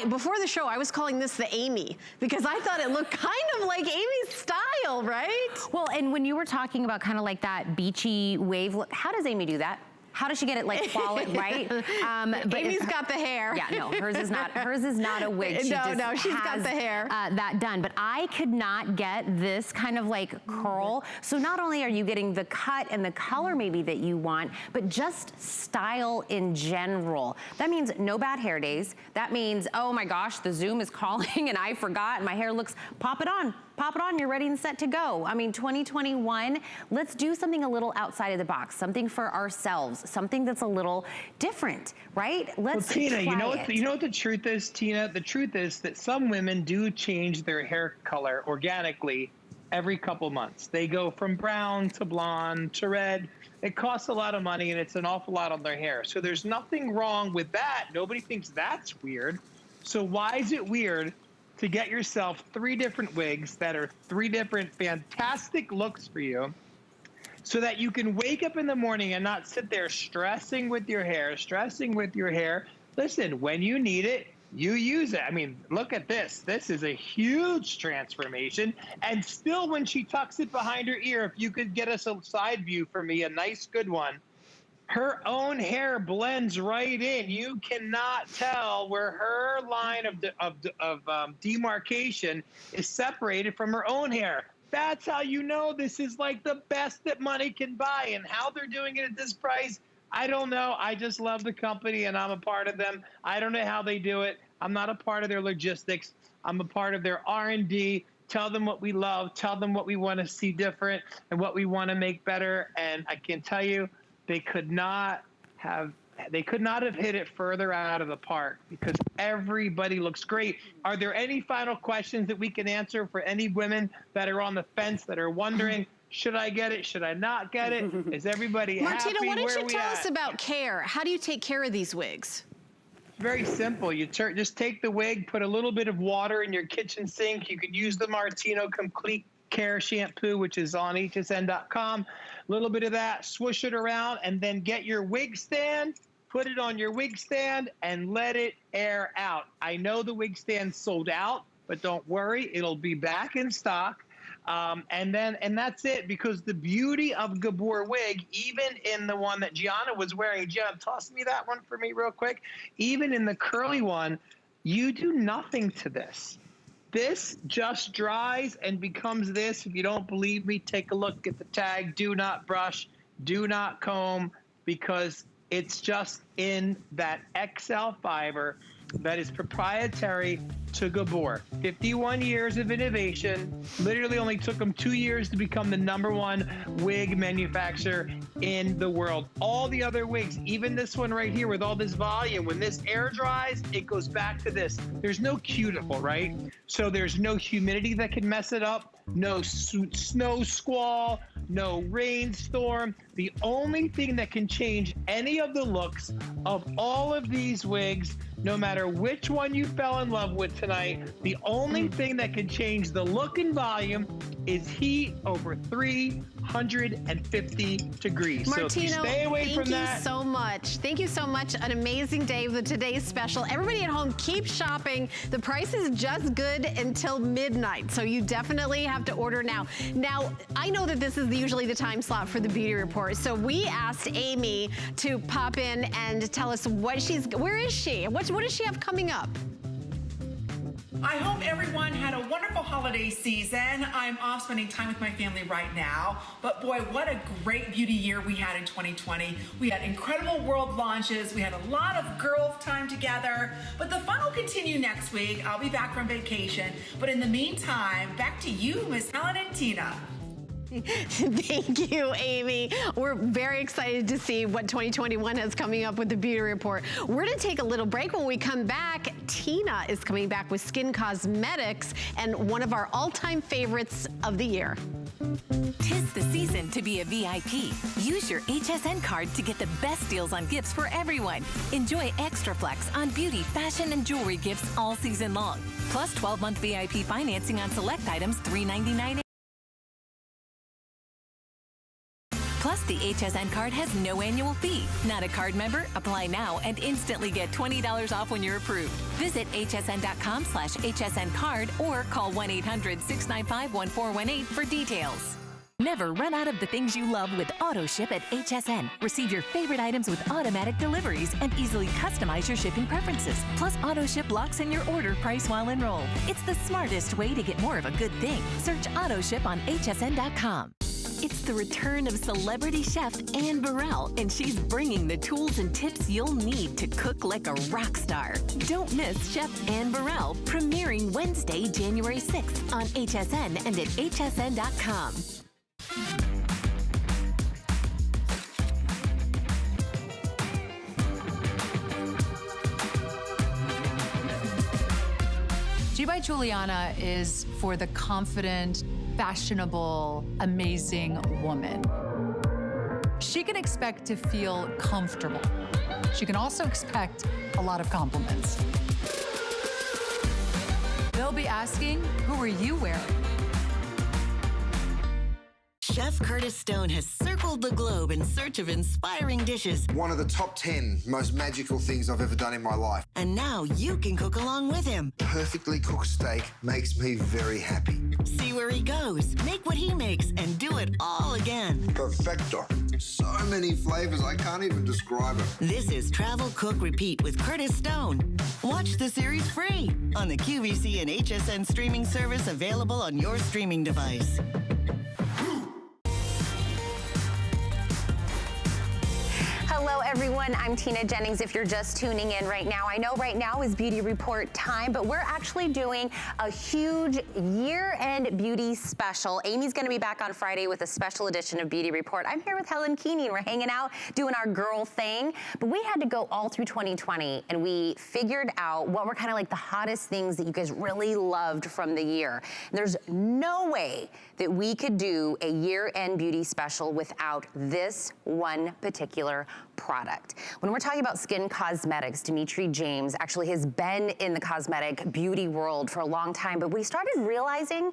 before the show, I was calling this the Amy, because I thought it looked kind of like Amy's style, right? Well, and when you were talking about kind of like that beachy wave look, how does Amy do that? How does she get it like flawless, right? But Amy's got the hair. Yeah, no, hers is not a wig. She's got the hair. That done. But I could not get this kind of like curl. So not only are you getting the cut and the color maybe that you want, but just style in general. That means no bad hair days. That means, oh my gosh, the Zoom is calling and I forgot and my hair looks, pop it on. pop it on, you're ready and set to go. I mean, 2021, let's do something a little outside of the box, something for ourselves, something that's a little different, right? Let's Tina, try you know it. what the truth is, Tina? The truth is that some women do change their hair color organically every couple months. They go from brown to blonde to red. It costs a lot of money and it's an awful lot on their hair. So there's nothing wrong with that. Nobody thinks that's weird. So why is it weird to get yourself 3 different wigs that are 3 different fantastic looks for you, so that you can wake up in the morning and not sit there stressing with your hair. Listen, when you need it, you use it. I mean, look at this. This is a huge transformation. And still, when she tucks it behind her ear, if you could get us a side view for me, a nice good one, her own hair blends right in. You cannot tell where her line of demarcation is separated from her own hair. That's how you know this is like the best that money can buy. And how they're doing it at this price, I don't know. I just love the company and I'm a part of them. I don't know how they do it. I'm not a part of their logistics. I'm a part of their R&D. Tell them what we love. Tell them what we want to see different and what we want to make better. And I can tell you, they could not have hit it further out of the park because everybody looks great. Are there any final questions that we can answer for any women that are on the fence, that are wondering, should I get it? Should I not get it? Is everybody happy? Martina, why don't Where you we tell at? us about care? How do you take care of these wigs? It's very simple. You just take the wig, put a little bit of water in your kitchen sink. You could use the Martino Complete Care Shampoo, which is on hsn.com. A little bit of that, swoosh it around, and then get your wig stand, put it on your wig stand, and let it air out. I know the wig stand sold out, but don't worry, it'll be back in stock. And that's it, because the beauty of Gabor wig, even in the one that Gianna was wearing, Gianna, toss me that one for me real quick. Even in the curly one, you do nothing to this. This just dries and becomes this. If you don't believe me, take a look at the tag. Do not brush, do not comb, because it's just in that XL fiber that is proprietary to Gabor. 51 years of innovation. Literally only took them 2 years to become the #1 wig manufacturer in the world. All the other wigs, even this one right here with all this volume, when this air dries, it goes back to this. There's no cuticle, right? So there's no humidity that can mess it up, no snow squall, no rainstorm. The only thing that can change any of the looks of all of these wigs, no matter which one you fell in love with tonight, the only thing that can change the look and volume is heat over 350 degrees. Martino, so if you stay away from that. Thank you so much. Thank you so much. An amazing day with today's special. Everybody at home, keep shopping. The price is just good until midnight, so you definitely have to order now. Now, I know that this is usually the time slot for the beauty report, so we asked Amy to pop in and tell us where is she? What does she have coming up? I hope everyone had a wonderful holiday season. I'm off spending time with my family right now, but boy, what a great beauty year we had in 2020. We had incredible world launches. We had a lot of girl time together, but the fun will continue next week. I'll be back from vacation, but in the meantime, back to you, Miss Helen and Tina. Thank you, Amy. We're very excited to see what 2021 has coming up with the beauty report. We're going to take a little break. When we come back, Tina is coming back with Skin Cosmetics and one of our all-time favorites of the year. 'Tis the season to be a VIP. Use your HSN card to get the best deals on gifts for everyone. Enjoy extra flex on beauty, fashion, and jewelry gifts all season long. Plus 12-month VIP financing on select items, $3.99. Plus, the HSN card has no annual fee. Not a card member? Apply now and instantly get $20 off when you're approved. Visit hsn.com/HSN card or call 1-800-695-1418 for details. Never run out of the things you love with AutoShip at HSN. Receive your favorite items with automatic deliveries and easily customize your shipping preferences. Plus, AutoShip locks in your order price while enrolled. It's the smartest way to get more of a good thing. Search AutoShip on hsn.com. It's the return of celebrity chef Anne Burrell, and she's bringing the tools and tips you'll need to cook like a rock star. Don't miss Chef Anne Burrell, premiering Wednesday, January 6th on HSN and at hsn.com. G by Juliana is for the confident, fashionable, amazing woman. She can expect to feel comfortable. She can also expect a lot of compliments. They'll be asking, who are you wearing? Chef Curtis Stone has circled the globe in search of inspiring dishes. One of the top 10 most magical things I've ever done in my life. And now you can cook along with him. Perfectly cooked steak makes me very happy. See where he goes, make what he makes, and do it all again. Perfecto. So many flavors, I can't even describe it. This is Travel, Cook, Repeat with Curtis Stone. Watch the series free on the QVC and HSN streaming service, available on your streaming device. Hello, everyone. I'm Tina Jennings. If you're just tuning in right now, I know right now is beauty report time, but we're actually doing a huge year-end beauty special. Amy's going to be back on Friday with a special edition of Beauty Report. I'm here with Helen Keeney, and we're hanging out, doing our girl thing. But we had to go all through 2020, and we figured out what were kind of like the hottest things that you guys really loved from the year. And there's no way that we could do a year-end beauty special without this one particular product. When we're talking about skin cosmetics, Dimitri James actually has been in the cosmetic beauty world for a long time, but we started realizing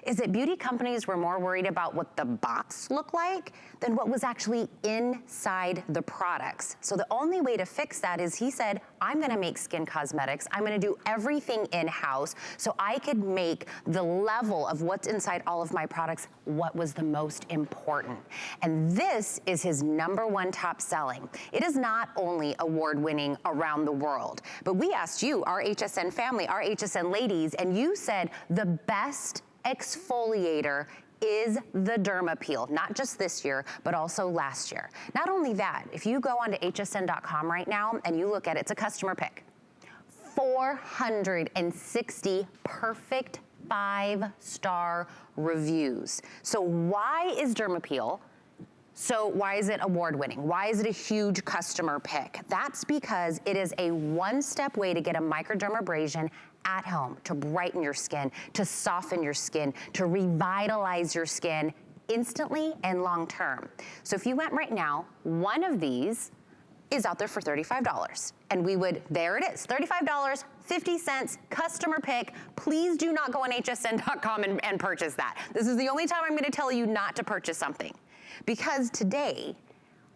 is that beauty companies were more worried about what the box looked like than what was actually inside the products. So the only way to fix that is he said, I'm gonna make skin cosmetics. I'm gonna do everything in-house so I could make the level of what's inside all of my products what was the most important. And this is his #1 top selling. It is not only award-winning around the world, but we asked you, our HSN family, our HSN ladies, and you said the best exfoliator is the Derma Peel, not just this year, but also last year. Not only that, if you go onto hsn.com right now and you look at it, it's a customer pick. 460 perfect 5-star reviews. So why is Derma Peel? So why is it award-winning? Why is it a huge customer pick? That's because it is a one-step way to get a microdermabrasion at home, to brighten your skin, to soften your skin, to revitalize your skin instantly and long-term. So if you went right now, one of these is out there for $35. And we would, there it is, $35, 50 cents, customer pick. Please do not go on hsn.com and purchase that. This is the only time I'm gonna tell you not to purchase something. Because today,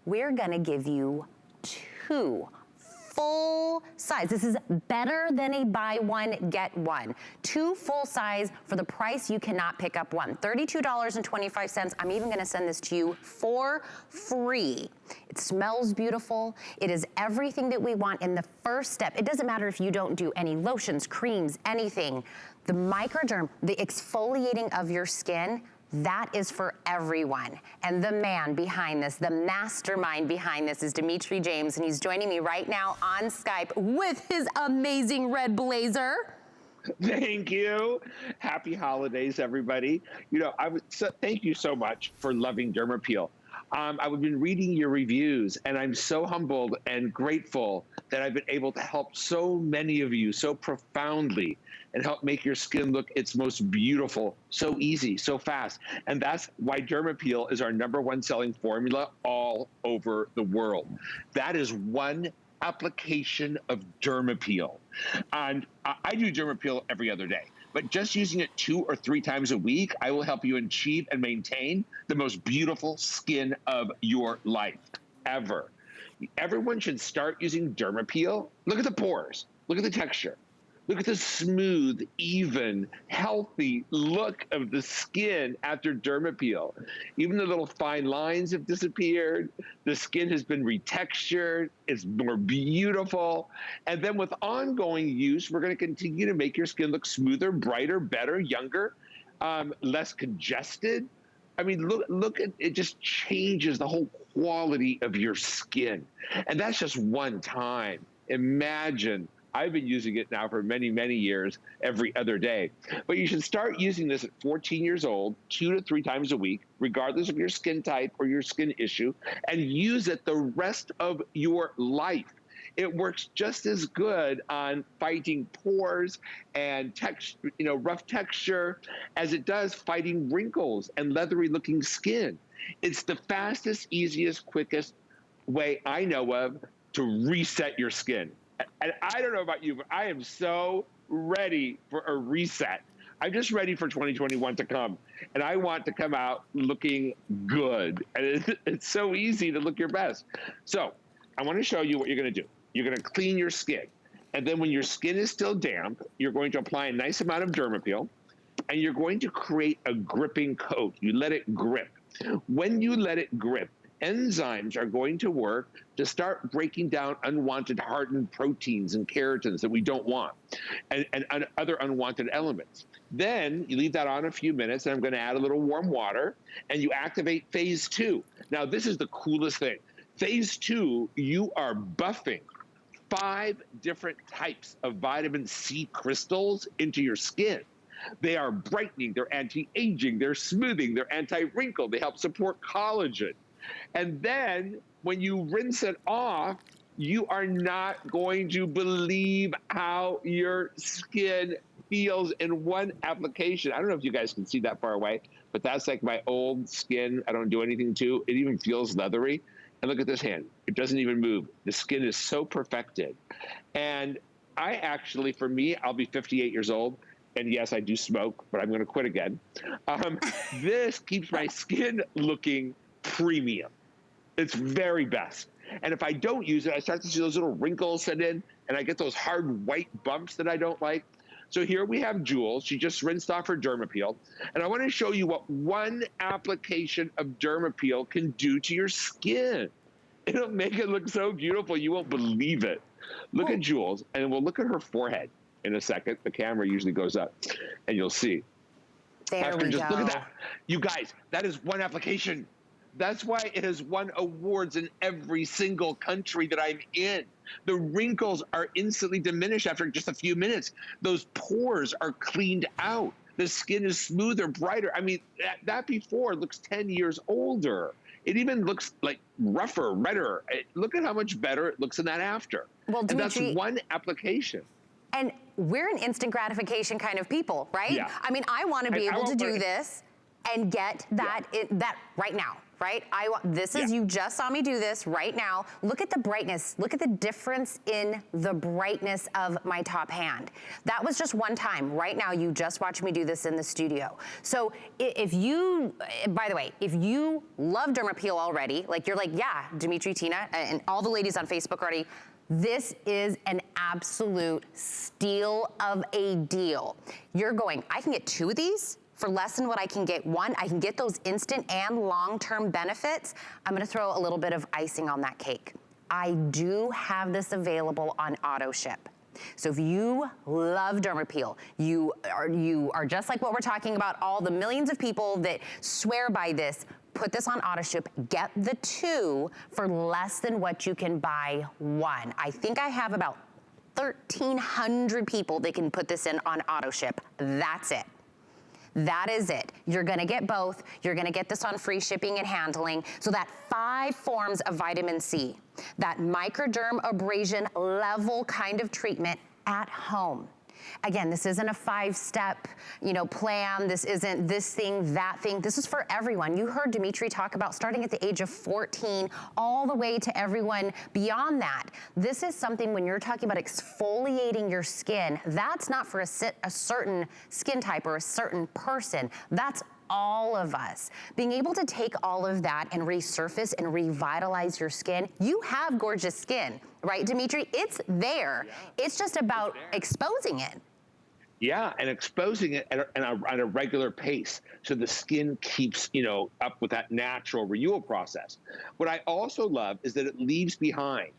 we're gonna give you 2 full size. This is better than a buy one, get one. 2 full size for the price you cannot pick up one. $32.25. I'm even gonna send this to you for free. It smells beautiful. It is everything that we want in the first step. It doesn't matter if you don't do any lotions, creams, anything. The microderm, the exfoliating of your skin, that is for everyone. And the man behind this, the mastermind behind this is Dimitri James, and he's joining me right now on Skype with his amazing red blazer. Thank you. Happy holidays, everybody. You know, thank you so much for loving Derma Peel. I've been reading your reviews, and I'm so humbled and grateful that I've been able to help so many of you so profoundly and help make your skin look its most beautiful, so easy, so fast. And that's why Derma Peel is our #1 selling formula all over the world. That is one application of Derma Peel. And I do Derma Peel every other day. But just using it 2 or 3 times a week, I will help you achieve and maintain the most beautiful skin of your life ever. Everyone should start using Derma Peel. Look at the pores. Look at the texture. Look at the smooth, even, healthy look of the skin after Derma Peel. Even the little fine lines have disappeared. The skin has been retextured. It's more beautiful. And then with ongoing use, we're going to continue to make your skin look smoother, brighter, better, younger, less congested. I mean, look at it, just changes the whole quality of your skin. And that's just one time. Imagine, I've been using it now for many, many years, every other day. But you should start using this at 14 years old, 2 to 3 times a week, regardless of your skin type or your skin issue, and use it the rest of your life. It works just as good on fighting pores and rough texture as it does fighting wrinkles and leathery looking skin. It's the fastest, easiest, quickest way I know of to reset your skin. And I don't know about you, but I am so ready for a reset. I'm just ready for 2021 to come. And I want to come out looking good. And it's so easy to look your best. So I want to show you what you're going to do. You're going to clean your skin. And then when your skin is still damp, you're going to apply a nice amount of Derma Peel. And you're going to create a gripping coat. You let it grip. When you let it grip, enzymes are going to work to start breaking down unwanted hardened proteins and keratins that we don't want, and other unwanted elements. Then you leave that on a few minutes, and I'm going to add a little warm water, and you activate phase 2. Now, this is the coolest thing. Phase 2, you are buffing 5 different types of vitamin C crystals into your skin. They are brightening, they're anti-aging, they're smoothing, they're anti-wrinkle, they help support collagen. And then when you rinse it off, you are not going to believe how your skin feels in one application. I don't know if you guys can see that far away, but that's like my old skin. I don't do anything to it. It even feels leathery. And look at this hand. It doesn't even move. The skin is so perfected. And I actually, for me, I'll be 58 years old. And yes, I do smoke, but I'm going to quit again. This keeps my skin looking premium. It's very best. And if I don't use it, I start to see those little wrinkles set in, and I get those hard white bumps that I don't like. So here we have Jules. She just rinsed off her Derma Peel. And I want to show you what one application of Derma Peel can do to your skin. It'll make it look so beautiful, you won't believe it. Look at Jules, and we'll look at her forehead in a second. The camera usually goes up, and you'll see. There we go. Look at that. You guys, that is one application. That's why it has won awards in every single country that I'm in. The wrinkles are instantly diminished after just a few minutes. Those pores are cleaned out. The skin is smoother, brighter. I mean, that before looks 10 years older. It even looks like rougher, redder. Look at how much better it looks in that after. Well, Dimitri, and that's one application. And we're an instant gratification kind of people, right? Yeah. I mean, I want to be able to do this and get that that right now, right? You just saw me do this right now. Look at the brightness. Look at the difference in the brightness of my top hand. That was just one time. Right now, you just watched me do this in the studio. So if you, by the way, if you love Derma Peel already, like you're like, yeah, Dimitri, Tina, and all the ladies on Facebook already, this is an absolute steal of a deal. You're going, I can get 2 of these for less than what I can get 1. I can get those instant and long-term benefits. I'm gonna throw a little bit of icing on that cake. I do have this available on auto ship. So if you love Derma Peel, you are just like what we're talking about, all the millions of people that swear by this, put this on auto ship, get the 2 for less than what you can buy 1. I think I have about 1,300 people that can put this in on auto ship. That's it. That is it. You're gonna get both. You're gonna get this on free shipping and handling. So that 5 forms of vitamin C, that microderm abrasion level kind of treatment at home. Again, this isn't a 5-step, plan. This isn't this thing, that thing. This is for everyone. You heard Dimitri talk about starting at the age of 14 all the way to everyone beyond that. This is something when you're talking about exfoliating your skin, that's not for a certain skin type or a certain person. That's all of us. Being able to take all of that and resurface and revitalize your skin, you have gorgeous skin, right, Dimitri? It's there. Yeah. It's just about exposing it. Yeah, and exposing it on a regular pace so the skin keeps, up with that natural renewal process. What I also love is that it leaves behind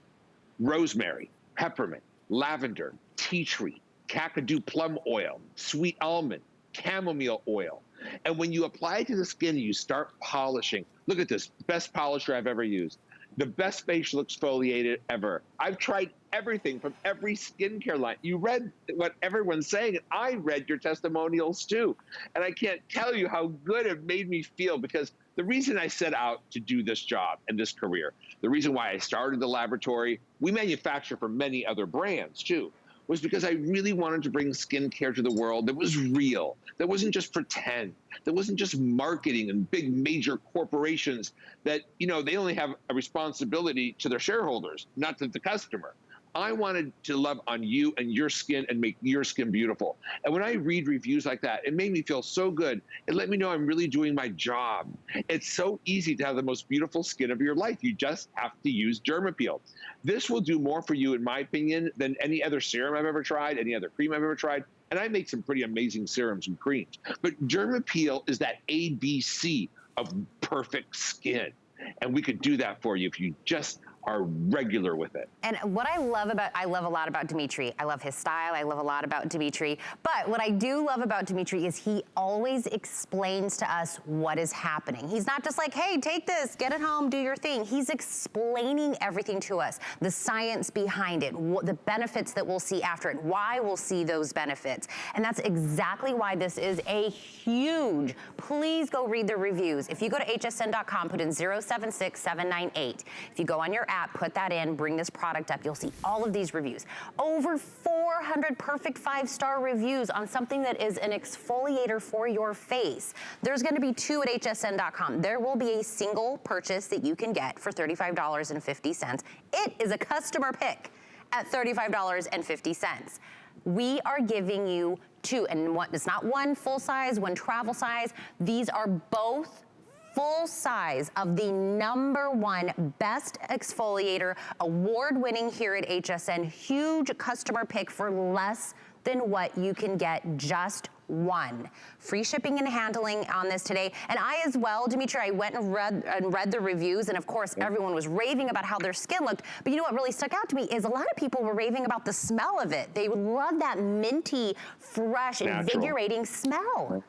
rosemary, peppermint, lavender, tea tree, kakadu plum oil, sweet almond, chamomile oil. And when you apply it to the skin, you start polishing. Look at this, best polisher I've ever used. The best facial exfoliator ever. I've tried everything from every skincare line. You read what everyone's saying, and I read your testimonials too. And I can't tell you how good it made me feel, because the reason I set out to do this job and this career, the reason why I started the laboratory, we manufacture for many other brands too, was because I really wanted to bring skincare to the world that was real, that wasn't just pretend, that wasn't just marketing and big major corporations that, you know, they only have a responsibility to their shareholders, not to the customer. I wanted to love on you and your skin and make your skin beautiful. And when I read reviews like that, it made me feel so good. It let me know I'm really doing my job. It's so easy to have the most beautiful skin of your life. You just have to use Derma Peel. This will do more for you, in my opinion, than any other serum I've ever tried, any other cream I've ever tried. And I make some pretty amazing serums and creams. But Derma Peel is that ABC of perfect skin. And we could do that for you if you just are regular with it. And what I love a lot about Dimitri. I love his style. I love a lot about Dimitri. But what I do love about Dimitri is he always explains to us what is happening. He's not just like, hey, take this, get it home, do your thing. He's explaining everything to us, the science behind it, the benefits that we'll see after it, why we'll see those benefits. And that's exactly why this is a huge, please go read the reviews. If you go to hsn.com, put in 076798. If you go on your app, put that in, bring this product up, you'll see all of these reviews. Over 400 perfect 5-star reviews on something that is an exfoliator for your face. There's gonna be 2 at hsn.com. There will be a single purchase that you can get for $35.50. It is a customer pick at $35.50. We are giving you 2, and it's not one full size, one travel size. These are both full size of the #1 best exfoliator, award-winning here at HSN. Huge customer pick for less than what you can get, just one. Free shipping and handling on this today. And I as well, Dimitri, I went and read the reviews, and of course everyone was raving about how their skin looked. But you know what really stuck out to me is a lot of people were raving about the smell of it. They love that minty, fresh, invigorating smell.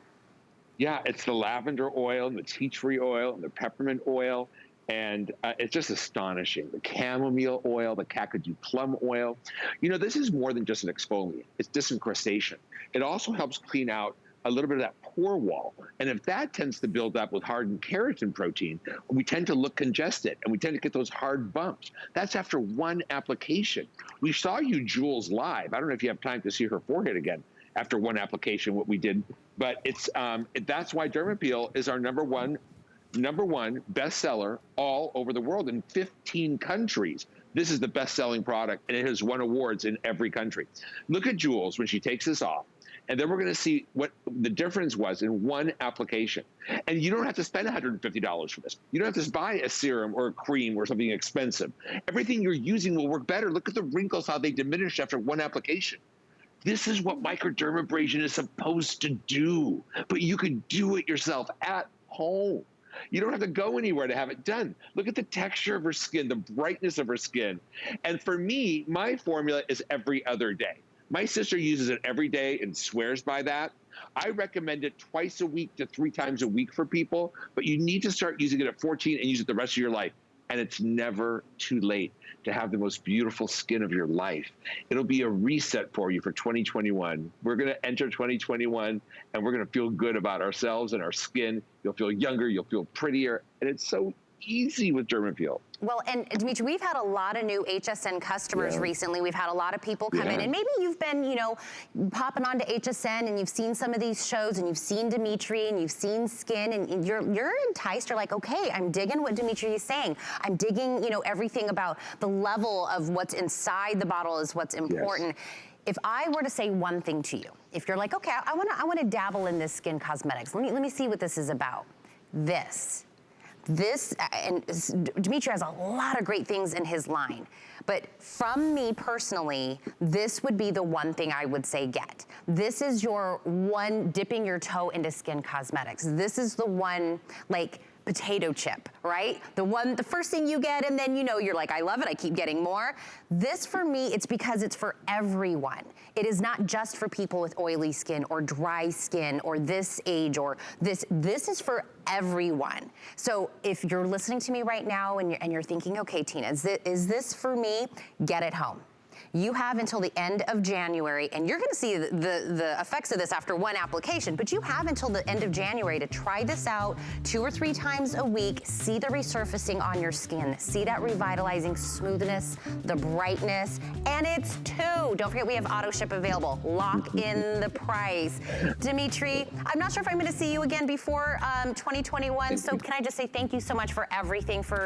Yeah, it's the lavender oil and the tea tree oil and the peppermint oil. And it's just astonishing. The chamomile oil, the kakadu plum oil. You know, this is more than just an exfoliant. It's disincrustation. It also helps clean out a little bit of that pore wall. And if that tends to build up with hardened keratin protein, we tend to look congested and we tend to get those hard bumps. That's after one application. We saw you, Jules, live. I don't know if you have time to see her forehead again after one application, what we did. But it's that's why Derma Peel is our number one bestseller all over the world in 15 countries. This is the best-selling product, and it has won awards in every country. Look at Jules when she takes this off, and then we're going to see what the difference was in one application. And you don't have to spend $150 for this. You don't have to buy a serum or a cream or something expensive. Everything you're using will work better. Look at the wrinkles, how they diminish after one application. This is what microdermabrasion is supposed to do, but you can do it yourself at home. You don't have to go anywhere to have it done. Look at the texture of her skin, the brightness of her skin. And for me, my formula is every other day. My sister uses it every day and swears by that. I recommend it twice a week to 3 times a week for people, but you need to start using it at 14 and use it the rest of your life. And it's never too late to have the most beautiful skin of your life. It'll be a reset for you for 2021. We're going to enter 2021, and we're going to feel good about ourselves and our skin. You'll feel younger, you'll feel prettier, and it's so easy with Derma Peel. Well, and Dimitri, we've had a lot of new HSN customers recently. We've had a lot of people come in, and maybe you've been, you know, popping onto HSN and you've seen some of these shows and you've seen Dimitri and you've seen skin and you're enticed. You're like, okay, I'm digging what Dimitri is saying. I'm digging, you know, everything about the level of what's inside the bottle is what's important. Yes. If I were to say one thing to you, if you're like, okay, I want to dabble in this skin cosmetics. Let me see what this is about. This, and Dimitri has a lot of great things in his line, but from me personally, this would be the one thing I would say get. This is your one dipping your toe into skin cosmetics. This is the one, like, potato chip, right? The first thing you get, and then you're like, I love it, I keep getting more. This for me, it's because it's for everyone. It is not just for people with oily skin or dry skin or this age or this is for everyone. So if you're listening to me right now and you're thinking, okay, Tina, is this for me? Get it home. You have until the end of January, and you're gonna see the effects of this after one application, but you have until the end of January to try this out 2 or 3 times a week, see the resurfacing on your skin, see that revitalizing smoothness, the brightness, and it's 2. Don't forget we have auto ship available. Lock in the price. Dimitri, I'm not sure if I'm gonna see you again before 2021, so can I just say thank you so much for everything, for